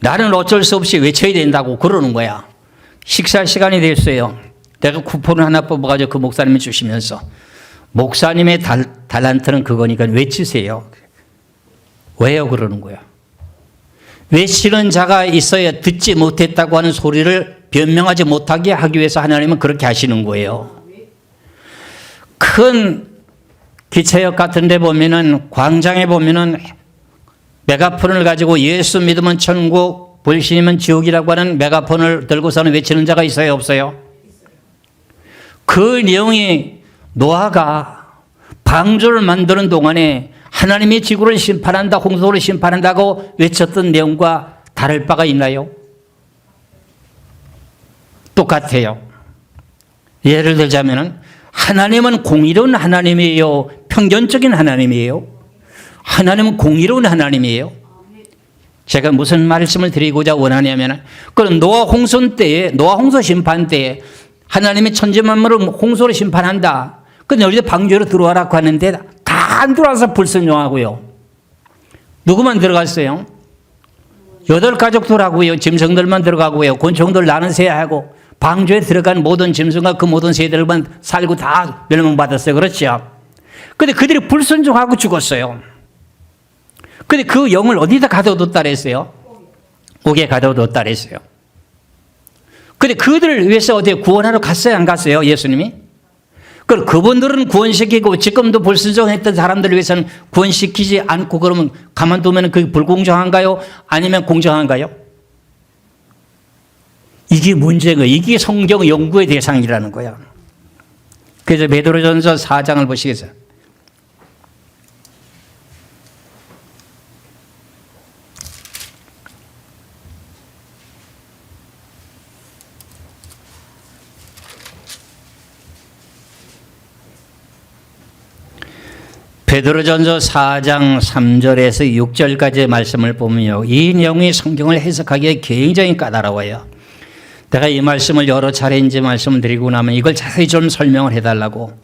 나는 어쩔 수 없이 외쳐야 된다고 그러는 거야. 식사 시간이 됐어요. 내가 쿠폰을 하나 뽑아가지고 그 목사님이 주시면서 목사님의 달란트는 그거니까 외치세요. 왜요? 그러는 거야. 외치는 자가 있어야 듣지 못했다고 하는 소리를 변명하지 못하게 하기 위해서 하나님은 그렇게 하시는 거예요. 큰 기차역 같은 데 보면은 광장에 보면은 메가폰을 가지고 예수 믿으면 천국, 불신이면 지옥이라고 하는 메가폰을 들고서는 외치는 자가 있어요? 없어요? 그 내용이 노아가 방주를 만드는 동안에 하나님이 지구를 심판한다, 홍수를 심판한다고 외쳤던 내용과 다를 바가 있나요? 똑같아요. 예를 들자면은 하나님은 공의로운 하나님이에요? 편견적인 하나님이에요? 하나님은 공의로운 하나님이에요? 제가 무슨 말씀을 드리고자 원하냐면, 그럼 노아 홍수 때에, 노아 홍수 심판 때에 하나님이 천지 만물을 홍수로 심판한다. 근데 너희들 방주로 들어와라고 하는데 다 안 들어와서 불순종하고요. 누구만 들어갔어요? 8가족들하고요. 짐승들만 들어가고요. 곤충들 나누세요 하고 방주에 들어간 모든 짐승과 그 모든 새들만 살고 다 멸망받았어요. 그렇죠? 근데 그들이 불순종하고 죽었어요. 근데 그 영을 어디다 가둬뒀다 그랬어요? 옥에 가둬뒀다 그랬어요. 근데 그들을 위해서 어디 구원하러 갔어요? 안 갔어요? 예수님이? 그럼 그분들은 구원시키고 지금도 불순종했던 사람들을 위해서는 구원시키지 않고 그러면 가만두면 그게 불공정한가요? 아니면 공정한가요? 이게 문제인 거예요. 이게 성경 연구의 대상이라는 거야. 그래서 베드로전서 4장을 보시겠어요? 베드로전서 4장 3절에서 6절까지의 말씀을 보면요, 이 내용이 성경을 해석하기에 굉장히 까다로워요. 내가 이 말씀을 여러 차례 이제 말씀을 드리고 나면 이걸 자세히 좀 설명을 해달라고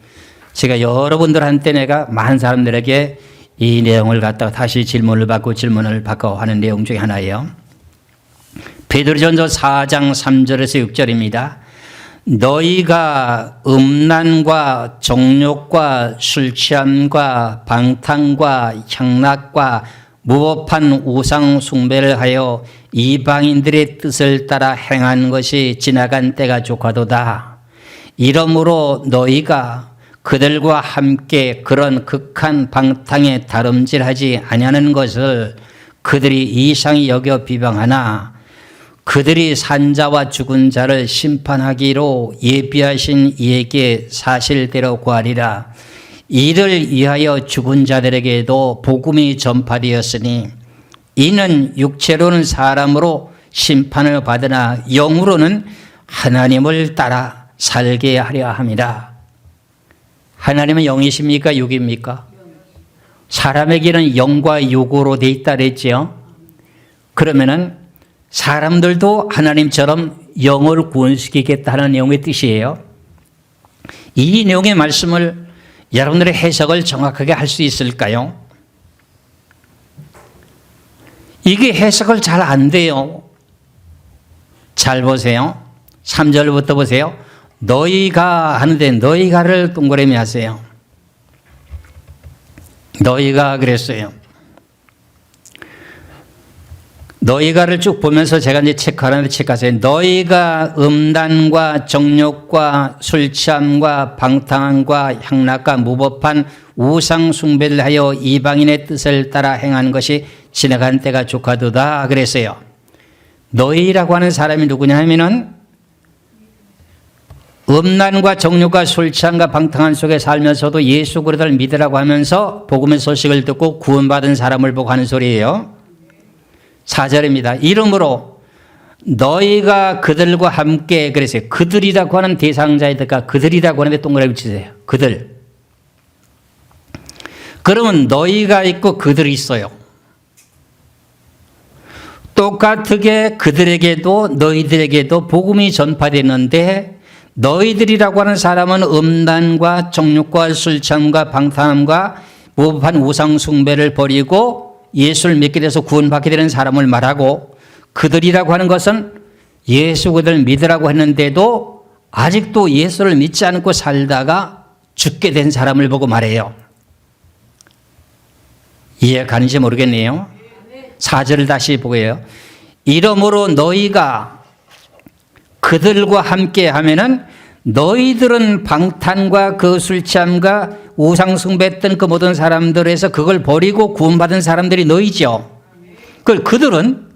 제가 여러분들한테 내가 많은 사람들에게 이 내용을 갖다가 다시 질문을 받고 하는 내용 중에 하나예요. 베드로전서 4장 3절에서 6절입니다. 너희가 음란과 정욕과 술 취함과 방탕과 향락과 무법한 우상 숭배를 하여 이방인들의 뜻을 따라 행한 것이 지나간 때가 족하도다. 이러므로 너희가 그들과 함께 그런 극한 방탕에 다름질하지 아니하는 것을 그들이 이상히 여겨 비방하나 그들이 산자와 죽은 자를 심판하기로 예비하신 이에게 사실대로 구하리라. 이를 위하여 죽은 자들에게도 복음이 전파되었으니 이는 육체로는 사람으로 심판을 받으나 영으로는 하나님을 따라 살게 하려 함이라. 하나님은 영이십니까? 육입니까? 사람에게는 영과 육으로 돼 있다 그랬죠. 그러면은 사람들도 하나님처럼 영을 구원시키겠다는 내용의 뜻이에요. 이 내용의 말씀을 여러분들의 해석을 정확하게 할 수 있을까요? 이게 해석을 잘 안 돼요. 잘 보세요. 3절부터 보세요. 너희가 하는데 너희가를 동그라미 하세요. 너희가 그랬어요. 너희가를 쭉 보면서 제가 이제 체크하는데 체크하세요. 너희가 음란과 정욕과 술 취함과 방탕함과 향락과 무법한 우상 숭배를 하여 이방인의 뜻을 따라 행한 것이 지나간 때가 족하도다 그랬어요. 너희라고 하는 사람이 누구냐 하면은 음란과 정욕과 술 취함과 방탕함 속에 살면서도 예수 그리스도를 믿으라고 하면서 복음의 소식을 듣고 구원받은 사람을 보고 하는 소리예요. 4절입니다. 이러므로 너희가 그들과 함께 그랬어요. 그들이라고 하는 대상자에다가 그들이라고 하는데 동그라미 치세요. 그들. 그러면 너희가 있고 그들이 있어요. 똑같게 그들에게도 너희들에게도 복음이 전파되는데 너희들이라고 하는 사람은 음란과 정욕과 술취함과 방탕함과 무법한 우상 숭배를 버리고 예수를 믿게 돼서 구원받게 되는 사람을 말하고 그들이라고 하는 것은 예수 그들을 믿으라고 했는데도 아직도 예수를 믿지 않고 살다가 죽게 된 사람을 보고 말해요. 이해 가는지 모르겠네요. 4절을 다시 보게요. 이러므로 너희가 그들과 함께 하면은 너희들은 방탄과 그 술취함과 우상숭배했던 그 모든 사람들에서 그걸 버리고 구원받은 사람들이 너희죠. 그들은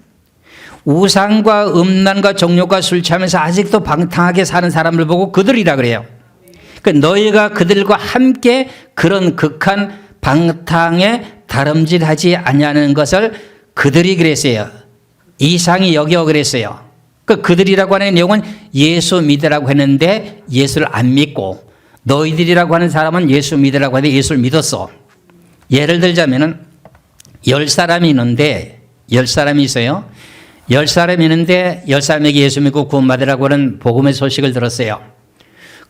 우상과 음란과 정욕과 술취하면서 아직도 방탕하게 사는 사람을 보고 그들이라 그래요. 너희가 그들과 함께 그런 극한 방탕에 다름질하지 아니하는 것을 그들이 그랬어요. 이상히 여겨 그랬어요. 그들이라고 하는 내용은 예수 믿으라고 했는데 예수를 안 믿고 너희들이라고 하는 사람은 예수 믿으라고 했는데 예수를 믿었어. 예를 들자면은 10사람이 있는데 10사람이 있어요. 10사람이 있는데 10사람에게 예수 믿고 구원받으라고 하는 복음의 소식을 들었어요.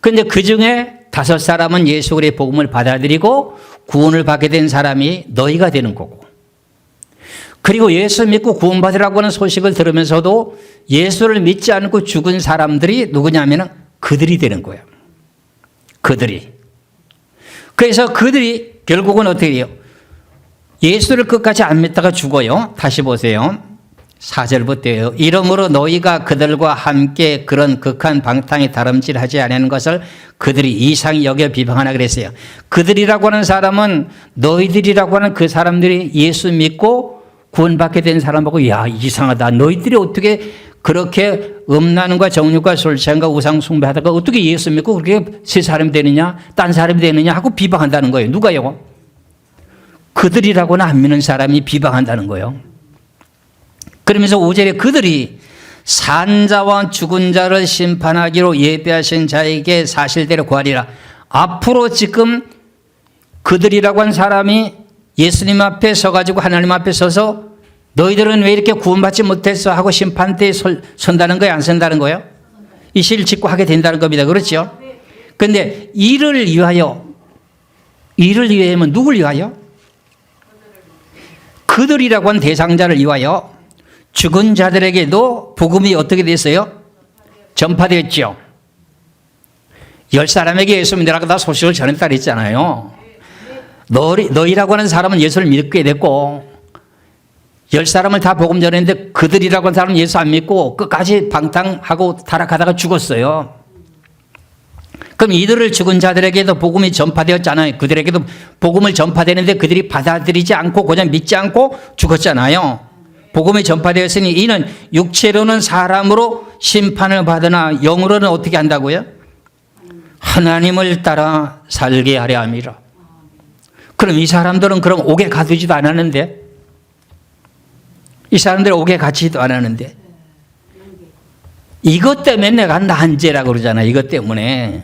그런데 그 중에 5사람은 예수 그리스도의 복음을 받아들이고 구원을 받게 된 사람이 너희가 되는 거고, 그리고 예수 믿고 구원받으라고 하는 소식을 들으면서도 예수를 믿지 않고 죽은 사람들이 누구냐면 그들이 되는 거예요. 그들이. 그래서 그들이 결국은 어떻게 해요? 예수를 끝까지 안 믿다가 죽어요. 다시 보세요. 4절부터요. 이러므로 너희가 그들과 함께 그런 극한 방탕에 다름질하지 않는 것을 그들이 이상히 여겨 비방하나 그랬어요. 그들이라고 하는 사람은 너희들이라고 하는 그 사람들이 예수 믿고 구원받게 된 사람하고 야 이상하다. 너희들이 어떻게 그렇게 음란과 정욕과 술 취함과 우상 숭배하다가 어떻게 예수 믿고 그렇게 새 사람이 되느냐 딴 사람이 되느냐 하고 비방한다는 거예요. 누가요? 그들이라고는 안 믿는 사람이 비방한다는 거예요. 그러면서 5절에 그들이 산자와 죽은 자를 심판하기로 예비하신 자에게 사실대로 구하리라. 앞으로 지금 그들이라고 한 사람이 예수님 앞에 서가지고 하나님 앞에 서서 너희들은 왜 이렇게 구원받지 못했어 하고 심판대에 선다는 거예요? 안 선다는 거예요? 이 시를 짓고 하게 된다는 겁니다. 그렇죠? 그런데 이를 위하면 누굴 위하여? 그들이라고 한 대상자를 위하여 죽은 자들에게도 복음이 어떻게 됐어요? 전파되었죠. 10사람에게 예수 믿으라고 다 소식을 전했다 그랬잖아요. 너희라고 하는 사람은 예수를 믿게 됐고 10사람을 다 복음 전했는데 그들이라고 하는 사람은 예수 안 믿고 끝까지 방탕하고 타락하다가 죽었어요. 그럼 이들을 죽은 자들에게도 복음이 전파되었잖아요. 그들에게도 복음을 전파되는데 그들이 받아들이지 않고 그냥 믿지 않고 죽었잖아요. 복음이 전파되었으니 이는 육체로는 사람으로 심판을 받으나 영으로는 어떻게 한다고요? 하나님을 따라 살게 하려 함이라. 그럼 이 사람들은 그럼 옥에 가두지도 않았는데 이 사람들은 옥에 갇히지도 않았는데 이것 때문에 내가 난제라고 그러잖아. 이것 때문에.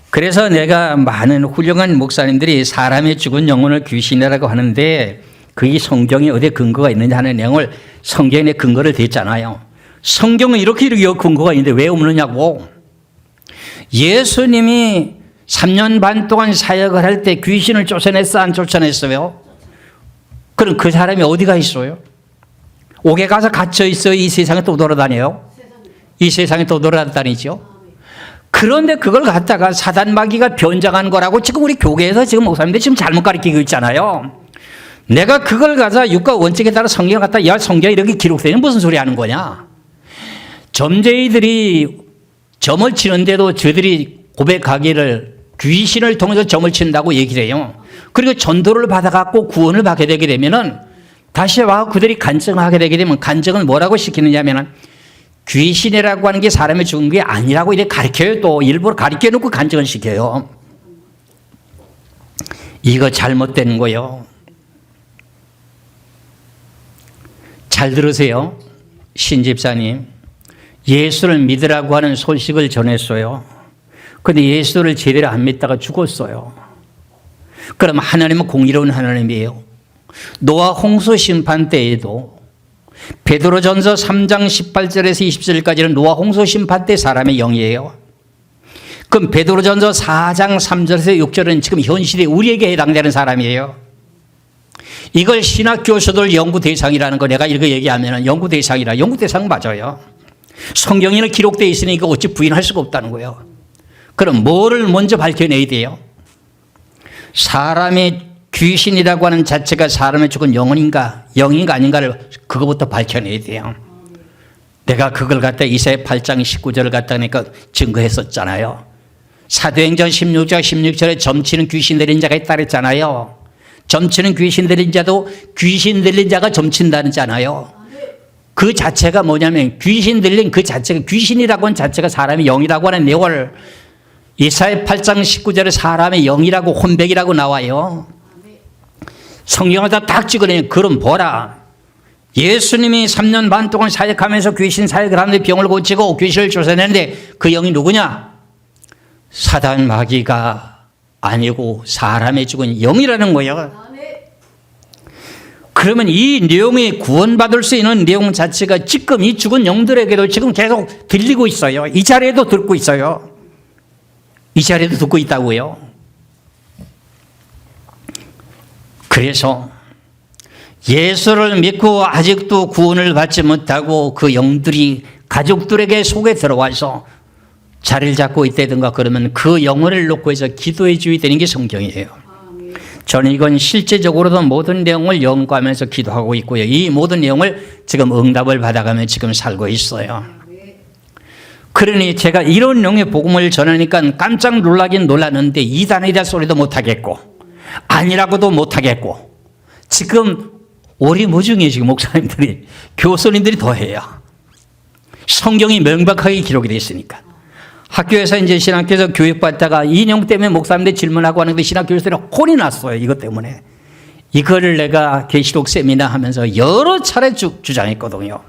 그래서 내가 많은 훌륭한 목사님들이 사람의 죽은 영혼을 귀신이라고 하는데 그게 성경에 어디에 근거가 있느냐 하는 내용을 성경에 근거를 댔잖아요. 성경은 이렇게 근거가 있는데 왜 없느냐고. 예수님이 3년 반 동안 사역을 할 때 귀신을 쫓아냈어 안 쫓아냈어요? 그럼 그 사람이 어디가 있어요? 옥에 가서 갇혀 있어요? 이 세상에 또 돌아다녀요? 이 세상에 또 돌아다니죠? 그런데 그걸 갖다가 사단 마귀가 변장한 거라고 지금 우리 교계에서 지금 목사님들이 지금 잘못 가르치고 있잖아요. 내가 그걸 가서 육과 원칙에 따라 성경을 갖다 야 성경에 이렇게 기록되는 무슨 소리 하는 거냐. 점쟁이들이 점을 치는데도 저들이 고백하기를 귀신을 통해서 점을 친다고 얘기를 해요. 그리고 전도를 받아갖고 구원을 받게 되게 되면은 다시 와 그들이 간증하게 되게 되면 간증은 뭐라고 시키느냐면은 귀신이라고 하는 게 사람이 죽은 게 아니라고 이렇게 가르쳐요. 또 일부러 가르쳐 놓고 간증을 시켜요. 이거 잘못된 거예요. 잘 들으세요. 신집사님. 예수를 믿으라고 하는 소식을 전했어요. 그런데 예수를 제대로 안 믿다가 죽었어요. 그럼 하나님은 공의로운 하나님이에요. 노아 홍수 심판 때에도 베드로전서 3장 18절에서 20절까지는 노아 홍수 심판 때 사람의 영이에요. 그럼 베드로전서 4장 3절에서 6절은 지금 현실에 우리에게 해당되는 사람이에요. 이걸 신학 교수들 연구 대상이라는 거 내가 이렇게 얘기하면 연구 대상이라 연구 대상 맞아요. 성경에는 기록되어 있으니까 어찌 부인할 수가 없다는 거예요. 그럼 뭐를 먼저 밝혀내야 돼요? 사람의 귀신이라고 하는 자체가 사람의 죽은 영혼인가 아닌가를 그거부터 밝혀내야 돼요. 내가 그걸 갖다 이사야 8장 19절을 갖다 내가 증거했었잖아요. 사도행전 16장 16절에 점치는 귀신 들린 자가 있다 그랬잖아요. 점치는 귀신 들린 자도 귀신 들린 자가 점친다잖아요. 그 자체가 뭐냐면 귀신 들린 그 자체가 귀신이라고 하는 자체가 사람의 영이라고 하는 내용을 이사야 8장 19절에 사람의 영이라고 혼백이라고 나와요. 성경을 다 딱 찍어내면 그럼 보라. 예수님이 3년 반 동안 사역하면서 귀신 사역을 하는데 병을 고치고 귀신을 쫓아내는데 그 영이 누구냐? 사단 마귀가 아니고 사람의 죽은 영이라는 거예요. 그러면 이 내용이 구원받을 수 있는 내용 자체가 지금 이 죽은 영들에게도 지금 계속 들리고 있어요. 이 자리에도 듣고 있어요. 이 자리에도 듣고 있다고요. 그래서 예수를 믿고 아직도 구원을 받지 못하고 그 영들이 가족들에게 속에 들어와서 자리를 잡고 있다든가 그러면 그 영혼을 놓고 해서 기도해 줘야 되는 게 성경이에요. 저는 이건 실제적으로도 모든 내용을 연구하면서 기도하고 있고요. 이 모든 내용을 지금 응답을 받아가며 지금 살고 있어요. 그러니 제가 이런 내용의 복음을 전하니까 깜짝 놀라긴 놀랐는데 이단이다 소리도 못하겠고 아니라고도 못하겠고 지금 오리무중이에요. 지금 목사님들이 교수님들이 더 해요. 성경이 명백하게 기록이 되어 있으니까. 학교에서 이제 신학교에서 교육받다가 이 내용 때문에 목사님들 질문하고 하는데 신학교에서 혼이 났어요. 이것 때문에. 이거를 내가 계시록 세미나 하면서 여러 차례 주장했거든요.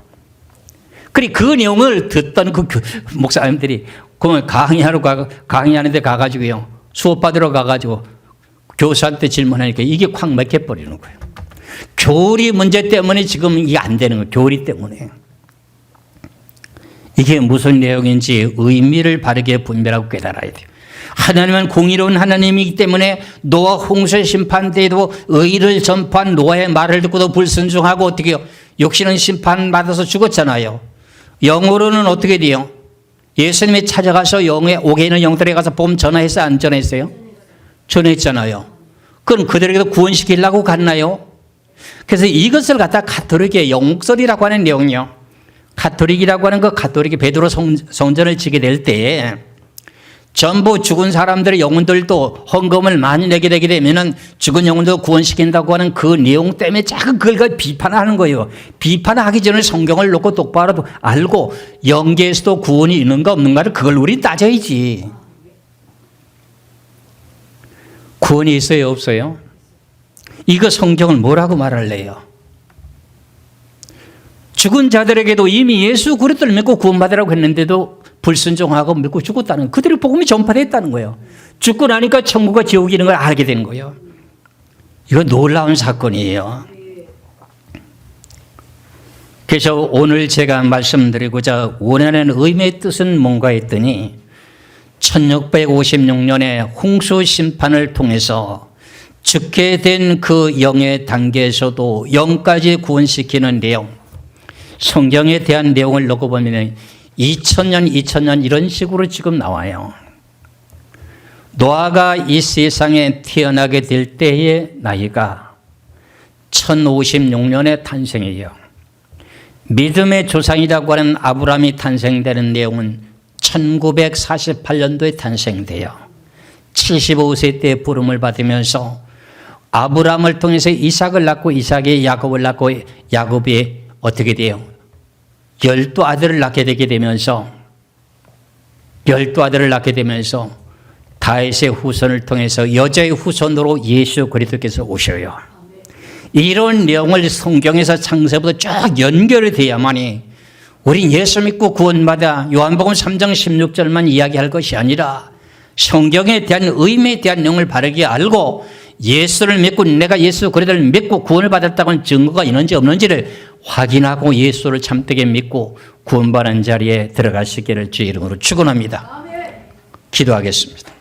그리고 그 내용을 듣던 그 목사님들이 그러면 강의하는데 가가지고요. 수업 받으러 가가지고 교수한테 질문하니까 이게 콱 막혀버리는 거예요. 교리 문제 때문에 지금 이게 안 되는 거예요. 교리 때문에. 이게 무슨 내용인지 의미를 바르게 분별하고 깨달아야 돼요. 하나님은 공의로운 하나님이기 때문에 노아 홍수 심판 때에도 의를 전파한 노아의 말을 듣고도 불순종하고 어떻게 해요? 욕심은 심판받아서 죽었잖아요. 영으로는 어떻게 돼요? 예수님이 찾아가서 옥에 있는 영들에 가서 봄 전화했어요? 안 전화했어요? 전화했잖아요. 그럼 그들에게도 구원시키려고 갔나요? 그래서 이것을 갖다 가톨릭의 영목설이라고 하는 내용이요. 가톨릭이라고 하는 그 가톨릭이 베드로 성전을 지게 될 때 전부 죽은 사람들의 영혼들도 헌금을 많이 내게 되게 되면은 죽은 영혼도 구원시킨다고 하는 그 내용 때문에 자꾸 그걸 비판하는 거예요. 비판하기 전에 성경을 놓고 똑바로 알고 영계에서도 구원이 있는가 없는가를 그걸 우리 따져야지. 구원이 있어요 없어요? 이거 성경은 뭐라고 말할래요? 죽은 자들에게도 이미 예수 그리스도를 믿고 구원받으라고 했는데도 불순종하고 믿고 죽었다는 그들의 복음이 전파됐다는 거예요. 죽고 나니까 천국과 지옥이 있는 걸 알게 된 거예요. 이거 놀라운 사건이에요. 그래서 오늘 제가 말씀드리고자 원하는 의미의 뜻은 뭔가 했더니 1656년에 홍수 심판을 통해서 죽게 된 그 영의 단계에서도 영까지 구원시키는 내용, 성경에 대한 내용을 놓고 보면 2000년 이런 식으로 지금 나와요. 노아가 이 세상에 태어나게 될 때의 나이가 1056년에 탄생이에요. 믿음의 조상이라고 하는 아브라함이 탄생되는 내용은 1948년도에 탄생돼요. 75세 때 부름을 받으면서 아브라함을 통해서 이삭을 낳고 이삭이 야곱을 낳고 야곱이 어떻게 돼요? 12아들을 낳게 되면서 다윗의 후손을 통해서 여자의 후손으로 예수 그리스도께서 오셔요. 이런 내용을 성경에서 창세부터 쭉 연결이 돼야만이 우리 예수 믿고 구원받아 요한복음 3장 16절만 이야기할 것이 아니라 성경에 대한 의미에 대한 내용을 바르게 알고 예수를 믿고 내가 예수 그리스도를 믿고 구원을 받았다고는 증거가 있는지 없는지를 확인하고 예수를 참되게 믿고 구원받는 자리에 들어가시기를 주의 이름으로 축원합니다. 기도하겠습니다.